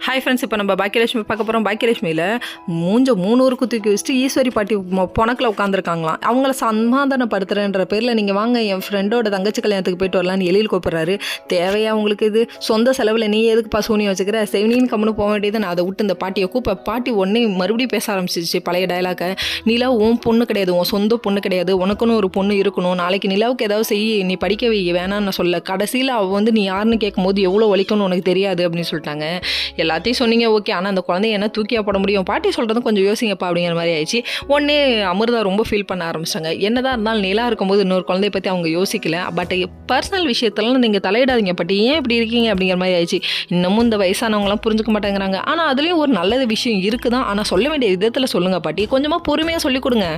Hi friends, இப்போ நம்ம பாக்கியலட்சுமி பார்க்க போகிறோம். பாக்கியலட்சுமியில் மூஞ்ச 3 தூக்கி வச்சுட்டு ஈஸ்வரி பாட்டி பொணக்கில் உட்காந்துருக்காங்களாம். அவங்கள சமாதானப்படுத்துகிறேன்ற பேரில் நீங்கள் வாங்க என் ஃப்ரெண்டோட தங்கச்சி கல்யாணத்துக்கு போயிட்டு வரலான்னு எழில் கூப்பிட்றாரு. தேவையா உங்களுக்கு இது? சொந்த செலவில் நீ எதுக்கு பசுனியை வச்சுக்கிற? செவனின்னு கம்முன்னு போக வேண்டியது. நான் அதை விட்டு இந்த பாட்டியை பாட்டி ஒன்றே மறுபடியும் பேச ஆரம்பிச்சிச்சு பழைய டயலாக்கை. நிலா உன் பொண்ணு கிடையாது, உன் சொந்த பொண்ணு கிடையாது, உனக்குன்னு ஒரு பொண்ணு இருக்கணும். நாளைக்கு நிலாவுக்கு ஏதாவது செய்ய, நீ படிக்க வை வேணான்னு சொல்ல. கடைசியில் அவள் வந்து நீ யாருன்னு கேட்கும்போது எவ்வளோ வலிக்கணும்னு உனக்கு தெரியாது அப்படின்னு சொல்லிட்டாங்க. எல்லாத்தையும் சொன்னீங்க ஓகே, ஆனால் அந்த குழந்தைய என்ன தூக்கியா போட முடியும்? பாட்டி சொல்கிறதும் கொஞ்சம் யோசிங்கப்பா அப்படிங்கிற மாதிரி ஆயிடுச்சு. உடனே அமிர்தா ரொம்ப ஃபீல் பண்ண ஆரம்பிச்சிட்டாங்க. என்னதான் இருந்தாலும் நிலா இருக்கும்போது இன்னொரு குழந்தைய பற்றி அவங்க யோசிக்கல. பட் பர்சனல் விஷயத்தெல்லாம் நீங்கள் தலையிடாதீங்க பாட்டி, ஏன் இப்படி இருக்கீங்க அப்படிங்கிற மாதிரி ஆயிடுச்சு. இன்னமும் இந்த வயசானவங்களாம் புரிஞ்சுக்க மாட்டேங்கிறாங்க. ஆனால் அதுலேயும் ஒரு நல்ல விஷயம் இருக்குதான். ஆனால் சொல்ல வேண்டிய விதத்தில் சொல்லுங்கள் பாட்டி, கொஞ்சமாக பொறுமையாக சொல்லிக் கொடுங்க.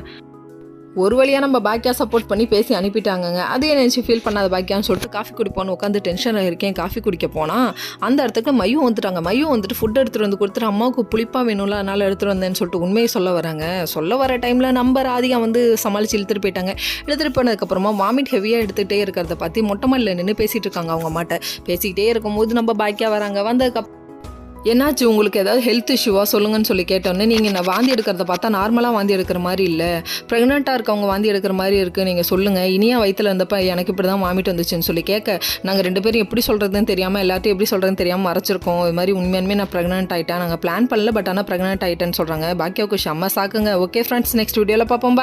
ஒரு வழியாக நம்ம பாக்கியா சப்போர்ட் பண்ணி பேசி அனுப்பிட்டாங்கங்க. அதே நினச்சி ஃபீல் பண்ணாத பாக்கியான்னு சொல்லிட்டு காஃபி குடிப்போன்னு உட்காந்து டென்ஷனாக இருக்கேன். காஃபி குடிக்க போனால் அந்த இடத்துக்கு மையம் வந்துட்டாங்க. மையம் வந்துட்டு ஃபுட் எடுத்துகிட்டு வந்து கொடுத்துட்டு அம்மாவுக்கு புளிப்பாக வேணும்ல, அதனால் எடுத்துகிட்டு வந்தேன்னு சொல்லிட்டு உண்மையை சொல்ல வராங்க. சொல்ல வர டைமில் நம்ம ராதிகா வந்து சமாளித்து இழுத்துட்டு போயிட்டாங்க. இழுத்துட்டு போனதுக்கப்புறமா வாமிட் ஹெவியாக எடுத்துகிட்டே இருக்கிறத பார்த்து மொட்டை மாடியில் நின்று பேசிகிட்டு இருக்காங்க. அவங்க அம்மாட்ட பேசிக்கிட்டே இருக்கும்போது நம்ம பாக்கியா வராங்க. வந்ததுக்கப்புறம் என்னாச்சு, உங்களுக்கு ஏதாவது ஹெல்த் இஷ்யூவாக சொல்லுங்கன்னு சொல்லி கேட்டோன்னே, நீங்கள் நான் வாந்தி எடுக்கிறத பார்த்தா நார்மலாக வாந்தி எடுக்கிற மாதிரி இல்லை, ப்ரெக்னெண்ட்டாக இருக்கவங்க வாந்தி எடுக்கிற மாதிரி இருக்குது, நீங்கள் சொல்லுங்கள். இனியா வயிற்றில் இருந்தப்போ எனக்கு இப்படி தான் வாமிட் வந்துச்சுன்னு சொல்லி கேட்க, நாங்கள் 2 பேரும் எப்படி சொல்கிறதுன்னு தெரியாமல் எல்லாத்தையும் எப்படி சொல்கிறதுன்னு தெரியாமல் மறைச்சிருக்கோம். இது மாதிரி உண்மையானுமே நான் ப்ரெக்னென்ட் ஆகிட்டேன், நாங்கள் பிளான் பண்ணல, பட் ஆனால் ப்ரெக்னென்ட் ஆகிட்டேன்னு சொல்கிறாங்க. பாக்கியாவுக்கு செம்ம சாக்குங்க. ஓகே ஃப்ரெண்ட்ஸ், நெக்ஸ்ட் வீடியோவில் பார்ப்போம்.